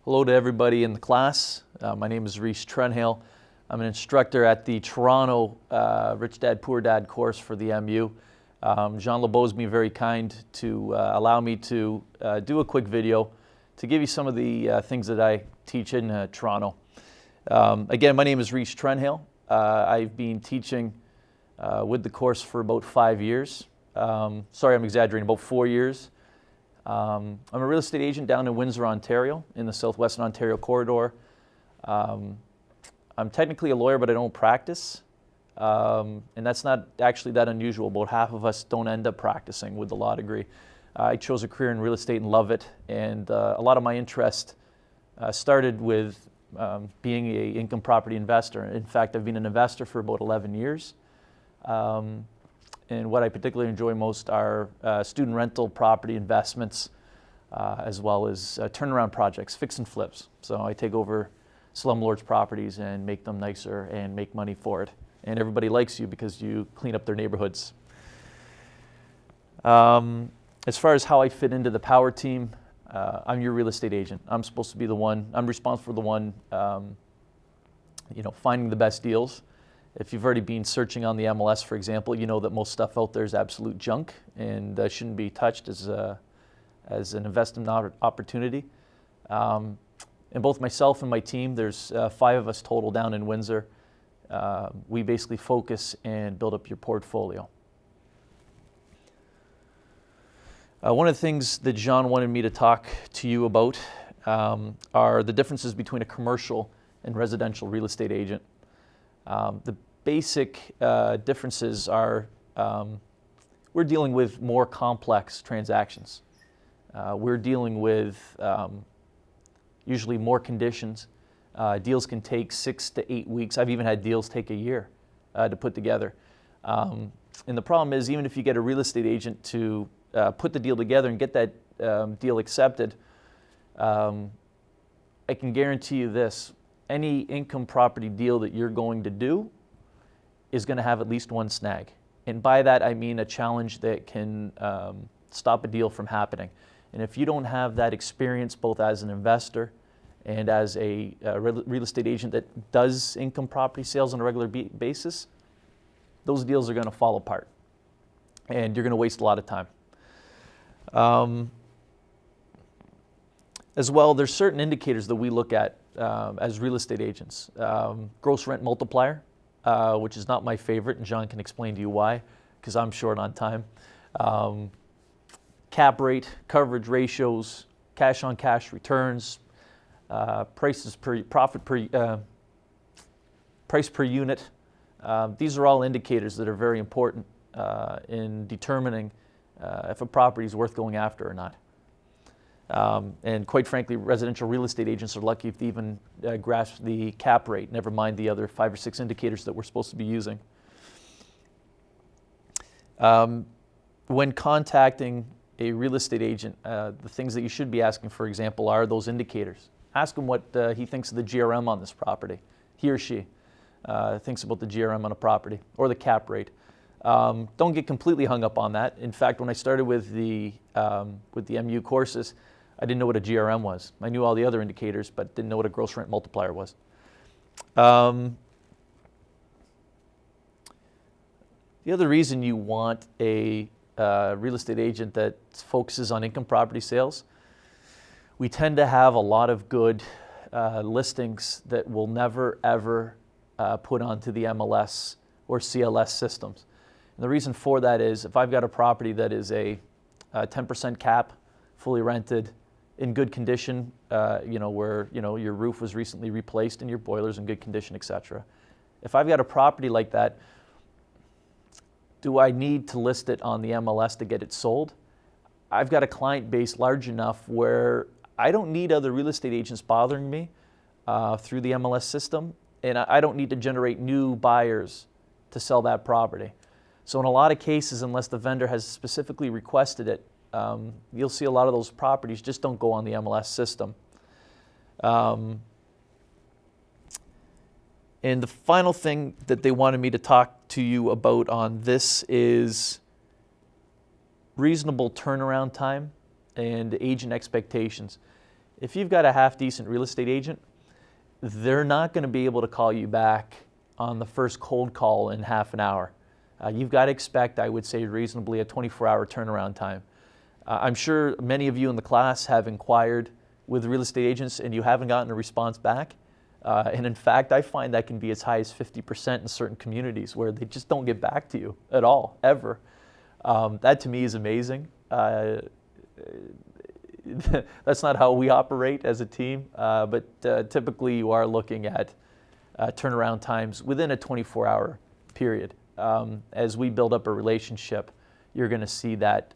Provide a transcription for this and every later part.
Hello to everybody in the class. My name is Rhys Trenhale. I'm an instructor at the Toronto Rich Dad Poor Dad course for the MU. Jean Lebeau's been very kind to allow me to do a quick video to give you some of the things that I teach in Toronto. Again, my name is Rhys Trenhale. I've been teaching with the course for about 5 years. Sorry, I'm exaggerating, about 4 years. I'm a real estate agent down in Windsor, Ontario, in the Southwestern Ontario corridor. I'm technically a lawyer, but I don't practice. And that's not actually that unusual. About half of us don't end up practicing with the law degree. I chose a career in real estate and love it. And a lot of my interest started with being an income property investor. In fact, I've been an investor for about 11 years. And what I particularly enjoy most are student rental property investments, as well as turnaround projects, fix and flips. So I take over slumlords' properties and make them nicer and make money for it. And everybody likes you because you clean up their neighborhoods. As far as how I fit into the power team, I'm your real estate agent. I'm supposed to be the one, I'm responsible for the one, finding the best deals. If you've already been searching on the MLS, for example, you know that most stuff out there is absolute junk and shouldn't be touched as an investment opportunity. And both myself and my team, there's 5 of us total down in Windsor. We basically focus and build up your portfolio. One of the things that Jean wanted me to talk to you about are the differences between a commercial and residential real estate agent. The basic differences are we're dealing with more complex transactions. We're dealing with usually more conditions. Deals can take 6 to 8 weeks. I've even had deals take a year to put together. And the problem is, even if you get a real estate agent to put the deal together and get that deal accepted, I can guarantee you this: any income property deal that you're going to do is going to have at least one snag. And by that, I mean a challenge that can stop a deal from happening. And if you don't have that experience, both as an investor and as a real estate agent that does income property sales on a regular basis, those deals are going to fall apart. And you're going to waste a lot of time. As well, there's certain indicators that we look at as real estate agents. Gross rent multiplier, which is not my favorite, and John can explain to you why, because I'm short on time. Cap rate, coverage ratios, cash on cash returns, price per unit. These are all indicators that are very important in determining if a property is worth going after or not. And quite frankly, residential real estate agents are lucky if they even grasp the cap rate, never mind the other 5 or 6 indicators that we're supposed to be using. When contacting a real estate agent, the things that you should be asking, for example, are those indicators. Ask him what he thinks of the GRM on this property. He or she thinks about the GRM on a property, or the cap rate. Don't get completely hung up on that. In fact, when I started with the MU courses, I didn't know what a GRM was. I knew all the other indicators, but didn't know what a gross rent multiplier was. The other reason you want a real estate agent that focuses on income property sales, we tend to have a lot of good listings that we'll never, ever put onto the MLS or CLS systems. And the reason for that is, if I've got a property that is a 10% cap, fully rented, in good condition, where your roof was recently replaced and your boiler's in good condition, etc. If I've got a property like that, do I need to list it on the MLS to get it sold? I've got a client base large enough where I don't need other real estate agents bothering me through the MLS system, and I don't need to generate new buyers to sell that property. So in a lot of cases, unless the vendor has specifically requested it, you'll see a lot of those properties just don't go on the MLS system. And the final thing that they wanted me to talk to you about on this is reasonable turnaround time and agent expectations. If you've got a half-decent real estate agent, they're not going to be able to call you back on the first cold call in half an hour. You've got to expect, I would say reasonably, a 24-hour turnaround time. I'm sure many of you in the class have inquired with real estate agents and you haven't gotten a response back. And in fact, I find that can be as high as 50% in certain communities where they just don't get back to you at all, ever. That to me is amazing. That's not how we operate as a team, but typically you are looking at turnaround times within a 24-hour period. As we build up a relationship, you're going to see that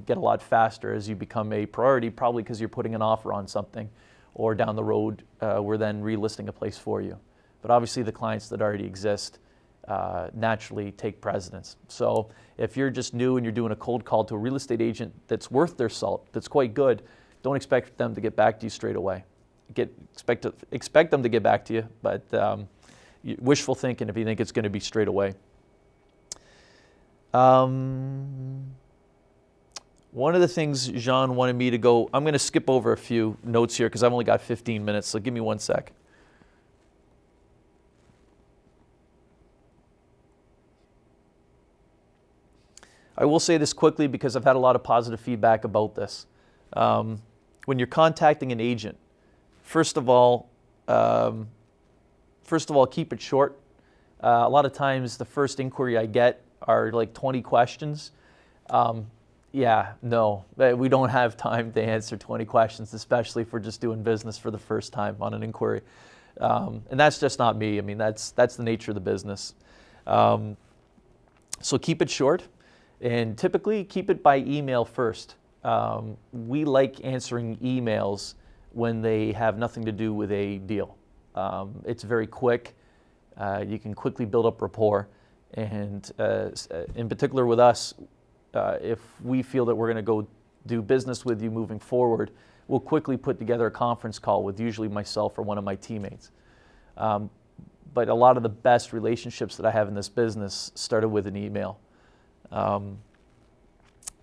get a lot faster as you become a priority, probably because you're putting an offer on something, or down the road, we're then relisting a place for you. But obviously the clients that already exist naturally take precedence. So if you're just new and you're doing a cold call to a real estate agent that's worth their salt, that's quite good, don't expect them to get back to you straight away. Expect them to get back to you, but wishful thinking if you think it's going to be straight away. One of the things Jean wanted me to go, I'm going to skip over a few notes here because I've only got 15 minutes, so give me one sec. I will say this quickly because I've had a lot of positive feedback about this. When you're contacting an agent, first of all, keep it short. A lot of times the first inquiry I get are like 20 questions. Yeah, no, we don't have time to answer 20 questions, especially if we're just doing business for the first time on an inquiry. And that's just not me. I mean, that's the nature of the business. So keep it short, and typically keep it by email first. We like answering emails when they have nothing to do with a deal. It's very quick. You can quickly build up rapport. And in particular with us, if we feel that we're going to go do business with you moving forward, we'll quickly put together a conference call with usually myself or one of my teammates. But a lot of the best relationships that I have in this business started with an email.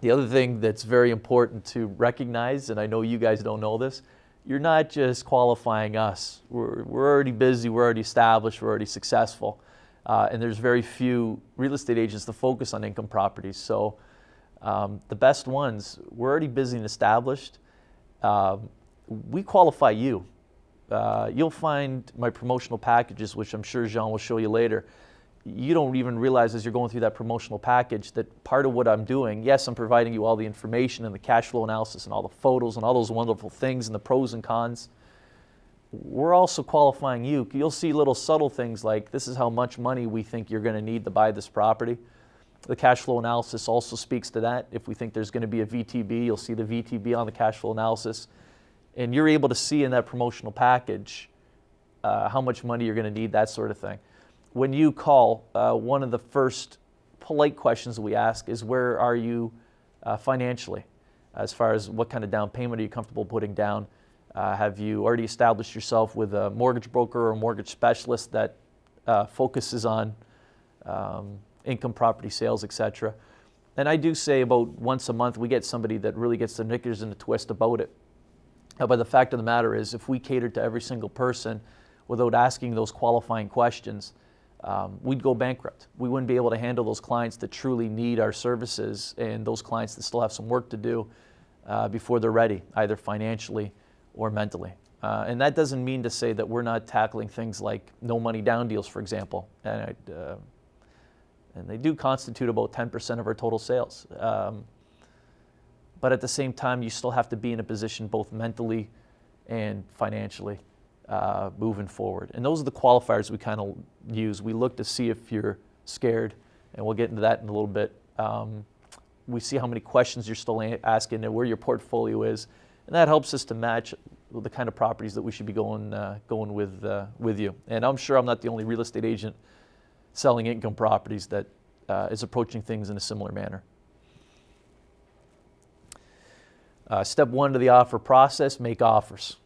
The other thing that's very important to recognize, and I know you guys don't know this, you're not just qualifying us. We're already busy, we're already established, we're already successful. And there's very few real estate agents that focus on income properties. So the best ones, we're already busy and established. We qualify you. You'll find my promotional packages, which I'm sure Jean will show you later. You don't even realize as you're going through that promotional package that part of what I'm doing, yes, I'm providing you all the information and the cash flow analysis and all the photos and all those wonderful things and the pros and cons. We're also qualifying you. You'll see little subtle things like this is how much money we think you're going to need to buy this property. The cash flow analysis also speaks to that. If we think there's going to be a VTB, you'll see the VTB on the cash flow analysis. And you're able to see in that promotional package how much money you're going to need, that sort of thing. When you call, one of the first polite questions that we ask is where are you financially? As far as what kind of down payment are you comfortable putting down? Have you already established yourself with a mortgage broker or a mortgage specialist that focuses on income property sales, etc.? And I do say about once a month we get somebody that really gets their knickers in a twist about it. But the fact of the matter is if we catered to every single person without asking those qualifying questions, we'd go bankrupt. We wouldn't be able to handle those clients that truly need our services and those clients that still have some work to do before they're ready, either financially or mentally. And that doesn't mean to say that we're not tackling things like no money down deals, for example. And they do constitute about 10% of our total sales. But at the same time, you still have to be in a position both mentally and financially moving forward. And those are the qualifiers we kind of use. We look to see if you're scared, and we'll get into that in a little bit. We see how many questions you're still asking and where your portfolio is. And that helps us to match the kind of properties that we should be going with you. And I'm sure I'm not the only real estate agent selling income properties that is approaching things in a similar manner. Step one to the offer process, make offers.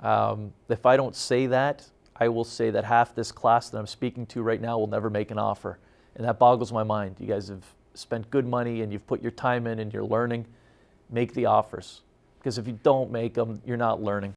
If I don't say that, I will say that half this class that I'm speaking to right now will never make an offer. And that boggles my mind. You guys have spent good money and you've put your time in and you're learning. Make the offers. because if you don't make them, you're not learning.